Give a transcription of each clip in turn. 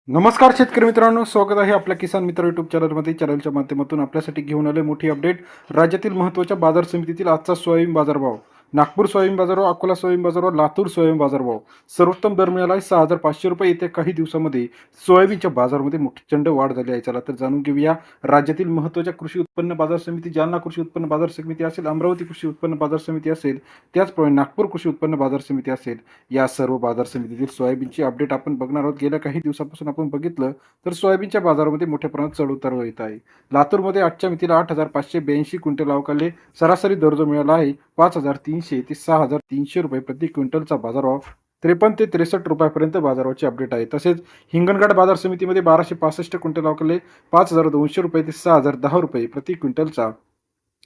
नमस्कार शेतकरी मित्रांनो, स्वागत आहे आपल्या किसान मित्र युट्यूब चॅनलमध्ये. चॅनलच्या माध्यमातून आपल्यासाठी घेऊन आले मोठी अपडेट. राज्यातील महत्त्वाच्या बाजार समितीतील आजचा सोयाबीन बाजारभाव. नागपूर सोयाबीन बाजारभाव, अकोला सोयाबीन बाजारभाव, लातूर सोयाबीन बाजारभाव. सर्वोत्तम दर मिळाला आहे 6,500 रुपये. येत्या काही दिवसामध्ये सोयाबीनच्या बाजारामध्ये प्रचंड वाढ झाली आहे. चला तर जाणून घेऊया राज्यातील महत्त्वाच्या कृषी उत्पन्न बाजार समिती. जालना कृषी उत्पन्न बाजार समिती असेल, अमरावती कृषी उत्पन्न बाजार समिती असेल, त्याचप्रमाणे नागपूर कृषी उत्पन्न बाजार समिती असेल, या सर्व बाजार समितीतील सोयाबीनची अपडेट आपण बघणार आहोत. गेल्या काही दिवसापासून आपण बघितलं तर सोयाबीनच्या बाजारामध्ये मोठ्या प्रमाणात चढ-उतार येत आहे. लातूरमध्ये आजच्या मितीला 8,582 क्विंटल अवकाले सरासरी दर जो मिळाला आहे 5,300 ते 6,300 रुपये प्रति क्विंटलचा बाजारभाव. 53 ते 63 रुपयापर्यंत बाजाराची अपडेट आहे. तसेच हिंगणघाट बाजार समितीमध्ये 1,265 क्विंटल अवकाले 5,200 रुपये ते 6,010 रुपये प्रति क्विंटलचा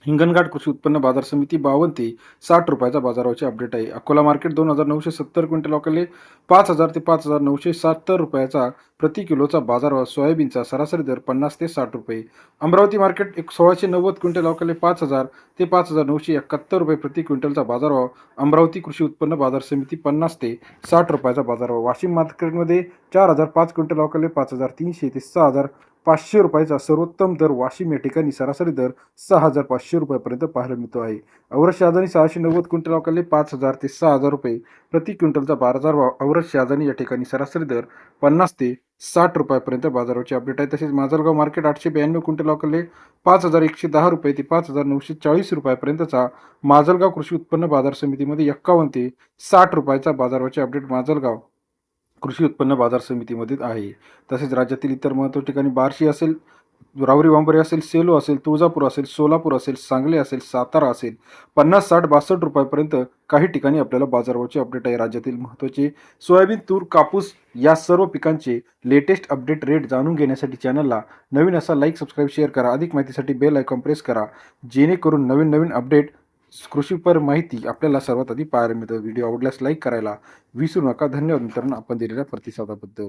हिंगणघाट कृषी उत्पन्न बाजार समिती 52 ते 60 रुपयाचा बाजाराची अपडेट आहे. अकोला मार्केट 2,970 क्विंटल अवकाले 5,000 ते 5,970 रुपयाचा प्रति किलोचा बाजारभाव. सोयाबीनचा सरासरी दर 50 ते 60 रुपये. अमरावती मार्केट 1,690 क्विंटल अवकाले 5,000 ते 5,971 रुपये प्रति क्विंटलचा बाजारभाव. अमरावती कृषी उत्पन्न बाजार समिती 50 ते 60 रुपयाचा बाजारभाव. वाशिम मार्केटमध्ये 4,005 क्विंटल अवकाले 5,300 ते 6,500 रुपयाचा सर्वोत्तम दर. वाशिम या ठिकाणी सरासरी दर 6,500 रुपयापर्यंत पाहायला मिळतो आहे. औरत शहादानी 690 क्विंटल अवकाले 5,000 ते 6,000 रुपये प्रति क्विंटलचा बाजारभाव. औरत शहादानी या ठिकाणी सरासरी दर 50 ते 60 रुपयापर्यंत बाजाराची अपडेट आहे. तसेच माजलगाव मार्केट 892 क्विंटल अवकाले 5,110 रुपये ते 5,940 रुपयापर्यंतचा माजलगाव कृषी उत्पन्न बाजार समितीमध्ये 51 ते 60 रुपयाचा बाजाराची अपडेट माजलगाव कृषी उत्पन्न बाजार समितीमध्ये आहे. तसेच राज्यातील इतर महत्त्वाच्या ठिकाणी बार्शी असेल, रावरी वांबरे असेल, सेलो असेल, तुळजापूर असेल, सोलापूर असेल, सांगली असेल, सातारा असेल, 50, 60, 62 रुपयापर्यंत काही ठिकाणी आपल्याला बाजारभावाची अपडेट आहे. राज्यातील महत्त्वाचे सोयाबीन, तूर, कापूस या सर्व पिकांचे लेटेस्ट अपडेट रेट जाणून घेण्यासाठी चॅनलला नवीन असा लाईक, सबस्क्राईब, शेअर करा. अधिक माहितीसाठी बेल आयकॉन प्रेस करा, जेणेकरून नवीन नवीन अपडेट कृषीपर माहिती आपल्याला सर्वात आधी पाहायला मिळतं. व्हिडिओ आवडल्यास लाईक करायला विसरू नका. धन्यवाद मित्रांनो आपण दिलेल्या प्रतिसादाबद्दल.